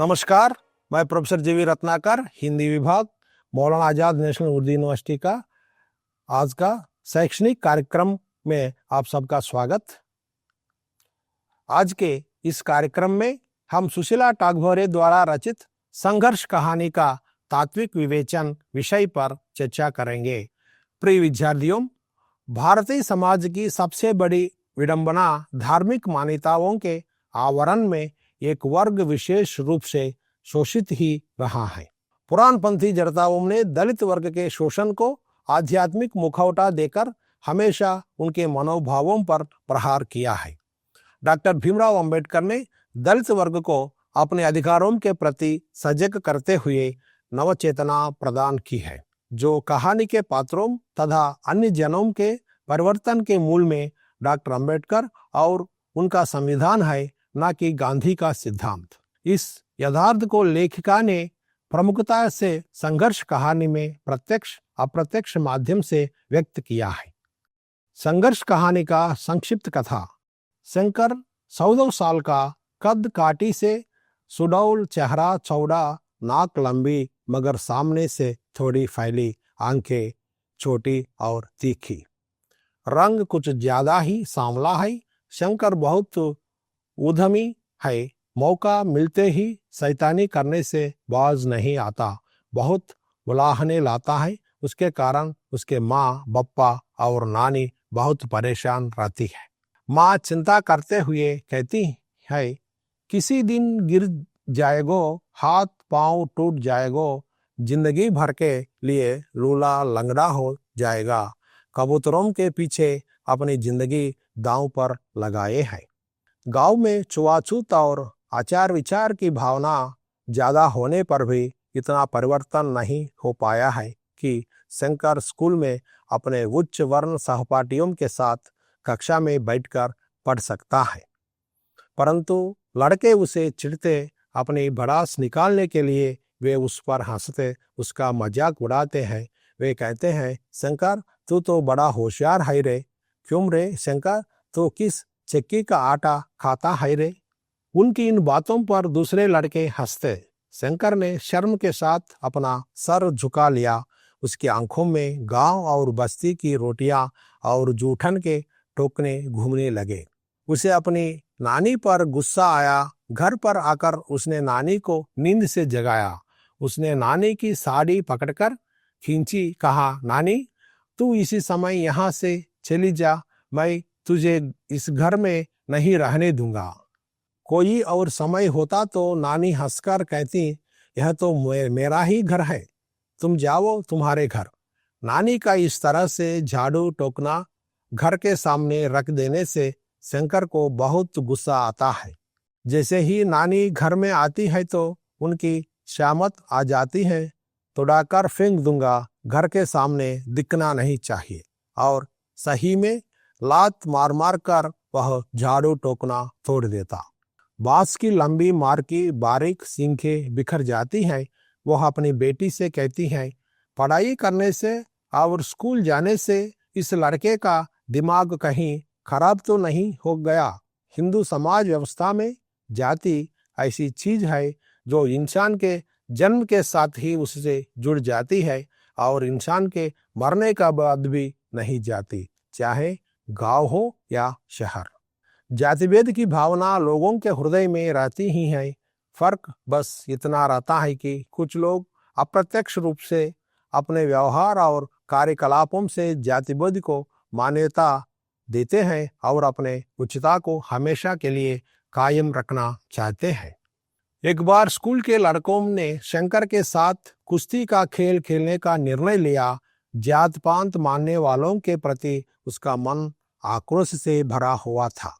नमस्कार, मैं प्रोफेसर जीवी रत्नाकर, हिंदी विभाग, मौलाना आजाद नेशनल उर्दू यूनिवर्सिटी का आज का शैक्षणिक कार्यक्रम में आप सबका स्वागत। आज के इस कार्यक्रम में हम सुशीला टागोरे द्वारा रचित संघर्ष कहानी का तात्विक विवेचन विषय पर चर्चा करेंगे। प्रिय विद्यार्थियों, भारतीय समाज की सबसे बड़ी विडंबना धार्मिक मान्यताओं के आवरण में एक वर्ग विशेष रूप से शोषित ही रहा है। पुराणपंथी जनताओं ने दलित वर्ग के शोषण को आध्यात्मिक मुखौटा देकर हमेशा उनके मनोभावों पर प्रहार किया है। डॉक्टर भीमराव अंबेडकर ने दलित वर्ग को अपने अधिकारों के प्रति सजग करते हुए नवचेतना प्रदान की है, जो कहानी के पात्रों तथा अन्य जनों के परिवर्तन के मूल में डॉक्टर अंबेडकर और उनका संविधान है, न कि गांधी का सिद्धांत। इस यथार्थ को लेखिका ने प्रमुखता से संघर्ष कहानी में प्रत्यक्ष अप्रत्यक्ष माध्यम से व्यक्त किया है। संघर्ष कहानी का संक्षिप्त कथा। शंकर 14 साल का, कद काटी से सुडौल, चेहरा चौड़ा, नाक लंबी मगर सामने से थोड़ी फैली, आंखें छोटी और तीखी, रंग कुछ ज्यादा ही सांवला है। शंकर बहुत उद्यमी है, मौका मिलते ही शैतानी करने से बाज नहीं आता, बहुत बुलाहने लाता है। उसके कारण उसके माँ, बप्पा और नानी बहुत परेशान रहती है। माँ चिंता करते हुए कहती है, किसी दिन गिर जाएगो, हाथ पांव टूट जाएगो, जिंदगी भर के लिए लूला लंगड़ा हो जाएगा। कबूतरों के पीछे अपनी जिंदगी दांव पर लगाए है। गांव में छुआछूत और आचार विचार की भावना ज्यादा होने पर भी इतना परिवर्तन नहीं हो पाया है कि शंकर स्कूल में अपने उच्च वर्ण सहपाठियों के साथ कक्षा में बैठकर पढ़ सकता है। परंतु लड़के उसे चिढ़ते, अपनी भड़ास निकालने के लिए वे उस पर हंसते, उसका मजाक उड़ाते हैं। वे कहते हैं, शंकर तू तो बड़ा होशियार है रे। क्यों रे शंकर, तो किस चक्की का आटा खाता है रे। उनकी इन बातों पर दूसरे लड़के हंसते। शंकर ने शर्म के साथ अपना सर झुका लिया। उसकी आंखों में गांव और बस्ती की रोटियां और जूठन के टोकने घूमने लगे। उसे अपनी नानी पर गुस्सा आया। घर पर आकर उसने नानी को नींद से जगाया। उसने नानी की साड़ी पकड़कर खींची, कहा, नानी तू इसी समय यहाँ से चली जा, मैं तुझे इस घर में नहीं रहने दूंगा। कोई और समय होता तो नानी हंसकर कहती, यह तो मेरा ही घर है, तुम जाओ तुम्हारे घर। नानी का इस तरह से झाड़ू टोकना, घर के सामने रख देने से शंकर को बहुत गुस्सा आता है। जैसे ही नानी घर में आती है तो उनकी शामत आ जाती है, तोड़ाकर फेंक दूंगा, घर के सामने दिखना नहीं चाहिए। और सही में लात मार मार कर वह झाड़ू टोकना तोड़ देता। बांस की लंबी मार की बारीक सींखें बिखर जाती हैं। वह अपनी बेटी से कहती है, पढ़ाई करने से और स्कूल जाने से इस लड़के का दिमाग कहीं खराब तो नहीं हो गया। हिंदू समाज व्यवस्था में जाति ऐसी चीज है जो इंसान के जन्म के साथ ही उससे जुड़ जाती है और इंसान के मरने का बाद भी नहीं जाती, चाहे गांव हो या शहर। जातिभेद की भावना लोगों के हृदय में रहती ही है। फर्क बस इतना रहता है कि कुछ लोग अप्रत्यक्ष रूप से अपने व्यवहार और कार्यकलापों से जातिभेद को मान्यता देते हैं और अपने उच्चता को हमेशा के लिए कायम रखना चाहते हैं। एक बार स्कूल के लड़कों ने शंकर के साथ कुश्ती का खेल खेलने का निर्णय लिया। जात पात मानने वालों के प्रति उसका मन आक्रोश से भरा हुआ था।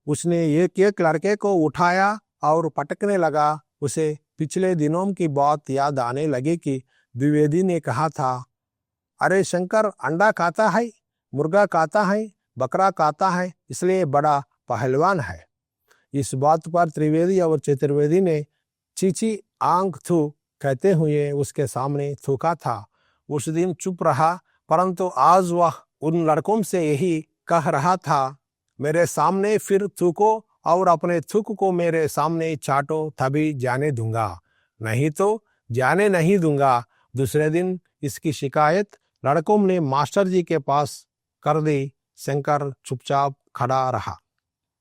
उसने एक एक लड़के को उठाया और पटकने लगा। उसे पिछले दिनों की बात याद आने लगी कि द्विवेदी ने कहा था, अरे शंकर अंडा खाता है, मुर्गा खाता है, बकरा काता है इसलिए बड़ा पहलवान है। इस बात पर त्रिवेदी और चतुर्वेदी ने चीची आंख थू कहते हुए उसके सामने थूका था। उस दिन चुप रहा, परंतु आज वह उन लड़कों से यही कह रहा था, मेरे सामने फिर थूको और अपने थूक को मेरे सामने चाटो, तभी जाने दूंगा, नहीं तो जाने नहीं दूंगा। दूसरे दिन इसकी शिकायत लड़कों ने मास्टर जी के पास कर दी। शंकर चुपचाप खड़ा रहा।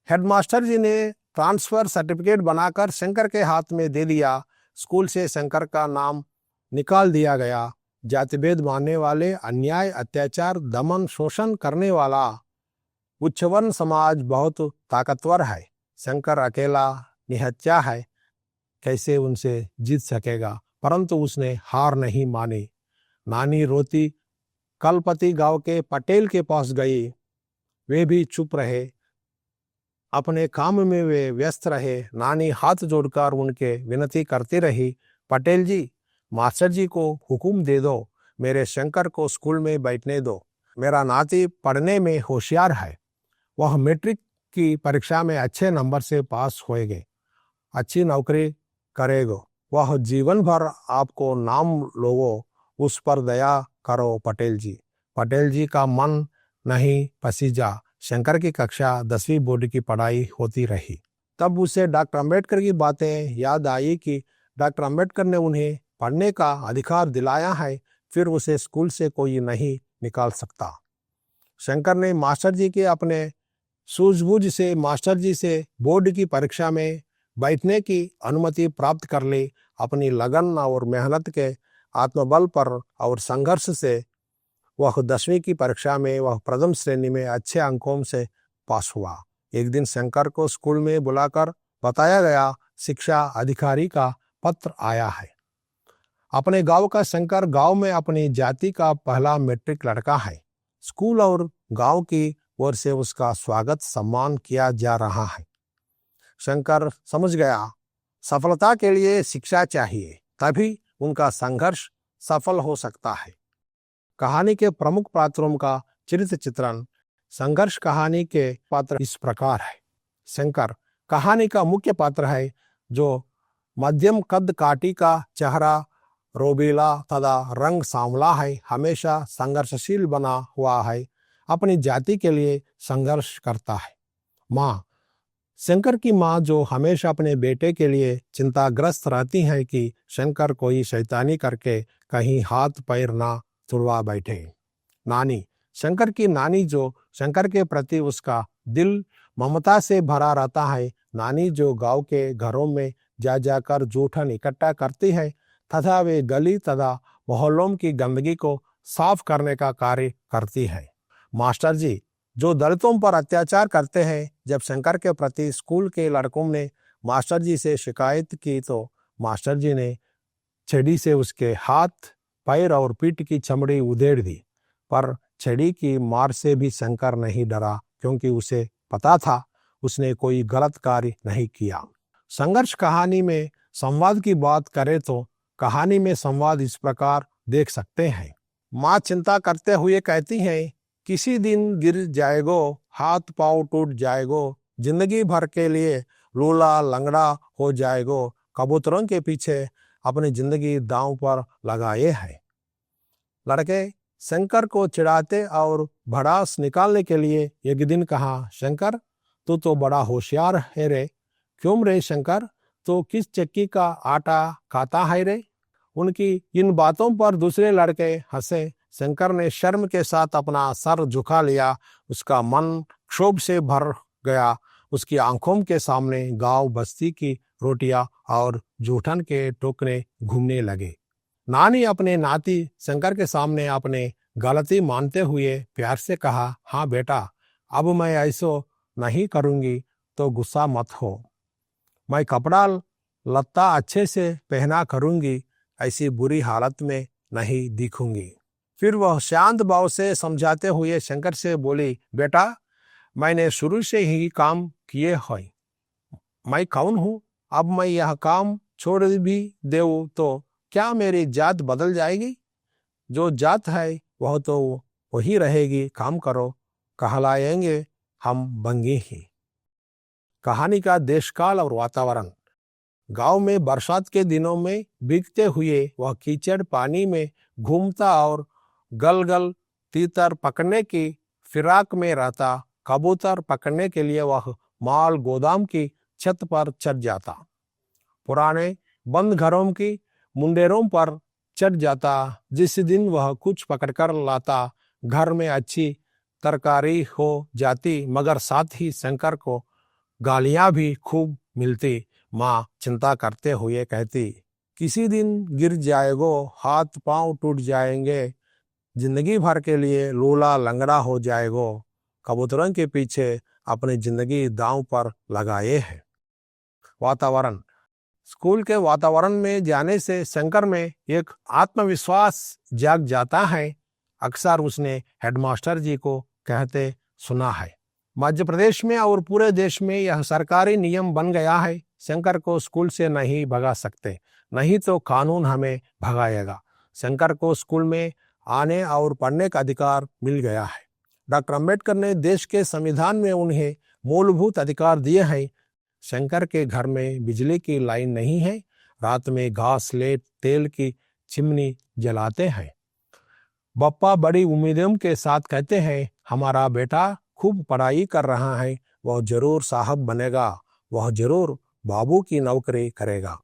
हेडमास्टर जी ने ट्रांसफर सर्टिफिकेट बनाकर शंकर के हाथ में दे दिया। स्कूल से शंकर का नाम निकाल दिया गया। जातिभेद मानने वाले, अन्याय, अत्याचार, दमन, शोषण करने वाला उच्चवर्ण समाज बहुत ताकतवर है। शंकर अकेला निहत्या है, कैसे उनसे जीत सकेगा? परंतु उसने हार नहीं मानी। नानी रोती कलपति गांव के पटेल के पास गई। वे भी चुप रहे, अपने काम में वे व्यस्त रहे। नानी हाथ जोड़कर उनके विनती करती रही, पटेल जी, मास्टर जी को हुक्म दे दो, मेरे शंकर को स्कूल में बैठने दो। मेरा नाती पढ़ने में होशियार है, वह मैट्रिक की परीक्षा में अच्छे नंबर से पास होएगे, अच्छी नौकरी करेगा, वह जीवन भर आपको नाम लोगो, उस पर दया करो पटेल जी। पटेल जी का मन नहीं पसीजा। शंकर की कक्षा 10वीं बोर्ड की पढ़ाई होती रही। तब उसे डॉक्टर अंबेडकर की बातें याद आई कि डॉक्टर अंबेडकर ने उन्हें पढ़ने का अधिकार दिलाया है, फिर उसे स्कूल से कोई नहीं निकाल सकता। शंकर ने मास्टर जी के अपने सूझबूझ से मास्टर जी से बोर्ड की परीक्षा में बैठने की अनुमति प्राप्त कर ली। अपनी लगन और मेहनत के आत्मबल पर और संघर्ष से वह 10वीं की परीक्षा में वह प्रथम श्रेणी में अच्छे अंकों से पास हुआ। एक दिन शंकर को स्कूल में बुलाकर बताया गया, शिक्षा अधिकारी का पत्र आया है। अपने गांव का शंकर गांव में अपनी जाति का पहला मैट्रिक लड़का है। स्कूल और गांव की ओर से उसका स्वागत सम्मान किया जा रहा है। शंकर समझ गया, सफलता के लिए शिक्षा चाहिए, तभी उनका संघर्ष सफल हो सकता है। कहानी के प्रमुख पात्रों का चरित्र चित्रण। संघर्ष कहानी के पात्र इस प्रकार है। शंकर कहानी का मुख्य पात्र है, जो मध्यम कद काटी का चेहरा रोबीला तथा रंग सांवला है, हमेशा संघर्षशील बना हुआ है, अपनी जाति के लिए संघर्ष करता है। माँ, शंकर की माँ जो हमेशा अपने बेटे के लिए चिंताग्रस्त रहती है कि शंकर कोई शैतानी करके कहीं हाथ पैर ना तुड़वा बैठे। नानी, शंकर की नानी जो शंकर के प्रति उसका दिल ममता से भरा रहता है। नानी जो गांव के घरों में जा जाकर जूठन इकट्ठा करती है तथा वे गली तथा मोहल्लों की गंदगी को साफ करने का कार्य करती है। मास्टर जी जो दलितों पर अत्याचार करते हैं। जब शंकर के प्रति स्कूल के लड़कों ने मास्टर जी से शिकायत की तो मास्टर जी ने छड़ी से उसके हाथ, पैर और पीठ की चमड़ी उधेड़ दी। पर छड़ी की मार से भी शंकर नहीं डरा, क्योंकि उसे पता था उसने कोई गलत कार्य नहीं किया। संघर्ष कहानी में संवाद की बात करें तो कहानी में संवाद इस प्रकार देख सकते हैं। माँ चिंता करते हुए कहती हैं, किसी दिन गिर जाएगो, हाथ पांव टूट जाएगो, जिंदगी भर के लिए लूला लंगड़ा हो जाएगो, कबूतरों के पीछे अपनी जिंदगी दांव पर लगाए है। लड़के शंकर को चिढ़ाते और भड़ास निकालने के लिए एक दिन कहा, शंकर तू तो बड़ा होशियार है रे। क्यों रे शंकर, तो किस चक्की का आटा खाता है रे? उनकी इन बातों पर दूसरे लड़के हंसे। शंकर ने शर्म के साथ अपना सर झुका लिया। उसका मन क्षोभ से भर गया। उसकी आंखों के सामने गांव बस्ती की रोटियां और जूठन के टोकरे घूमने लगे। नानी अपने नाती शंकर के सामने अपने गलती मानते हुए प्यार से कहा, हाँ बेटा, अब मैं ऐसा नहीं करूंगी तो गुस्सा मत हो। मैं कपड़ा लत्ता अच्छे से पहना करूंगी, ऐसी बुरी हालत में नहीं दिखूंगी। फिर वह शांत भाव से समझाते हुए शंकर से बोली, बेटा, मैंने शुरू से ही काम किए हैं। मैं कौन हूँ? अब मैं यह काम छोड़ भी देऊँ तो क्या मेरी जात बदल जाएगी? जो जात है वह तो वही रहेगी, काम करो। कहलाएंगे हम बंगी ही। कहानी का देशकाल और वातावरण। गांव में बरसात के दिनों में भीगते हुए वह कीचड़ पानी में घूमता और गलगल तीतर पकड़ने की फिराक में रहता। कबूतर पकड़ने के लिए वह माल गोदाम की छत पर चढ़ जाता। पुराने बंद घरों की मुंडेरों पर चढ़ जाता। जिस दिन वह कुछ पकड़कर लाता, घर में अच्छी तरकारी हो जाती, मगर साथ ही शंकर को गालियां भी खूब मिलती। माँ चिंता करते हुए कहती, किसी दिन गिर जाएगो, हाथ पांव टूट जाएंगे, जिंदगी भर के लिए लूला लंगड़ा हो जाएगो। कबूतरों के पीछे अपनी जिंदगी दांव पर लगाए है। वातावरण। स्कूल के वातावरण में जाने से शंकर में एक आत्मविश्वास जाग जाता है। अक्सर उसने हेडमास्टर जी को कहते सुना है। मध्य प्रदेश में और पूरे देश में यह सरकारी नियम बन गया है, शंकर को स्कूल से नहीं भगा सकते, नहीं तो कानून हमें भगाएगा। शंकर को स्कूल में आने और पढ़ने का अधिकार मिल गया है। डॉक्टर अंबेडकर ने देश के संविधान में उन्हें मूलभूत अधिकार दिए हैं। शंकर के घर में बिजली की लाइन नहीं है, रात में घास लेट तेल की चिमनी जलाते हैं। बप्पा बड़ी उम्मीदों के साथ कहते हैं, हमारा बेटा खूब पढ़ाई कर रहा है, वह जरूर साहब बनेगा, वह जरूर बाबू की नौकरी करेगा।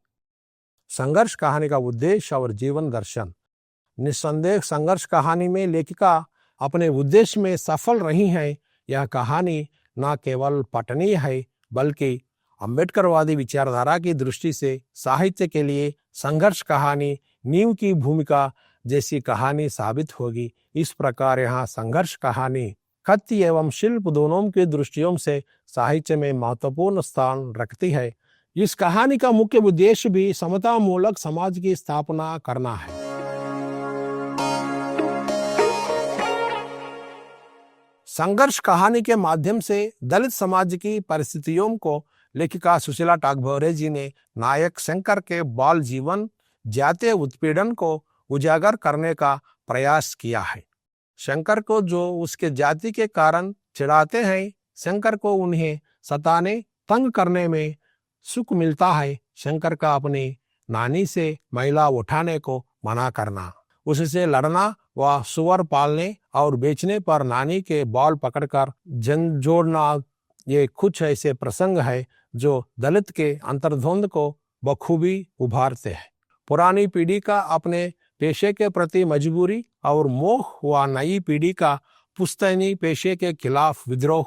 संघर्ष कहानी का उद्देश्य और जीवन दर्शन। निस्संदेह संघर्ष कहानी में लेखिका अपने उद्देश्य में सफल रही है। यह कहानी न केवल पठनीय है, बल्कि अम्बेडकरवादी विचारधारा की दृष्टि से साहित्य के लिए संघर्ष कहानी नींव की भूमिका जैसी कहानी साबित होगी। इस प्रकार यहाँ संघर्ष कहानी खत एवं शिल्प दोनों की दृष्टियों से साहित्य में महत्वपूर्ण स्थान रखती है। इस कहानी का मुख्य उद्देश्य भी समतामूलक समाज की स्थापना करना है। संघर्ष कहानी के माध्यम से दलित समाज की परिस्थितियों को लेखिका सुशीला टागभोरे जी ने नायक शंकर के बाल जीवन जातीय उत्पीड़न को उजागर करने का प्रयास किया है। शंकर को जो उसके जाति के कारण चिढ़ाते हैं, शंकर को उन्हें सताने तंग करने में सुख मिलता है। शंकर का अपनी नानी से महिला उठाने को मना करना, उससे लड़ना व सुअर पालने और बेचने पर नानी के बाल पकड़कर जन जोड़ना, ये कुछ ऐसे प्रसंग है जो दलित के अंतर्द्वंद को बखूबी उभारते हैं। पुरानी पीढ़ी का अपने पेशे के प्रति मजबूरी और मोह व नई पीढ़ी का पुश्तैनी पेशे के खिलाफ विद्रोह,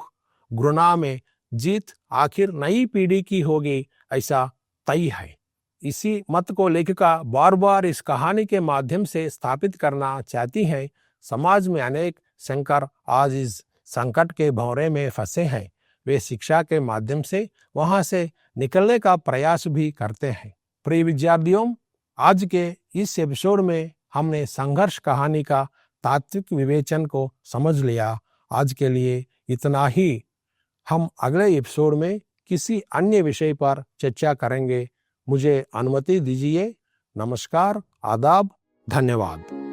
घृणा में जीत आखिर नई पीढ़ी की होगी, ऐसा तय है। इसी मत को लेखिका बार बार इस कहानी के माध्यम से स्थापित करना चाहती है। समाज में अनेक शंकर आज इस संकट के भंवरे में फंसे हैं। वे शिक्षा के माध्यम से वहां से निकलने का प्रयास भी करते हैं। प्रिय विद्यार्थियों, आज के इस एपिसोड में हमने संघर्ष कहानी का तात्विक विवेचन को समझ लिया। आज के लिए इतना ही। हम अगले एपिसोड में किसी अन्य विषय पर चर्चा करेंगे। मुझे अनुमति दीजिए। नमस्कार, आदाब, धन्यवाद।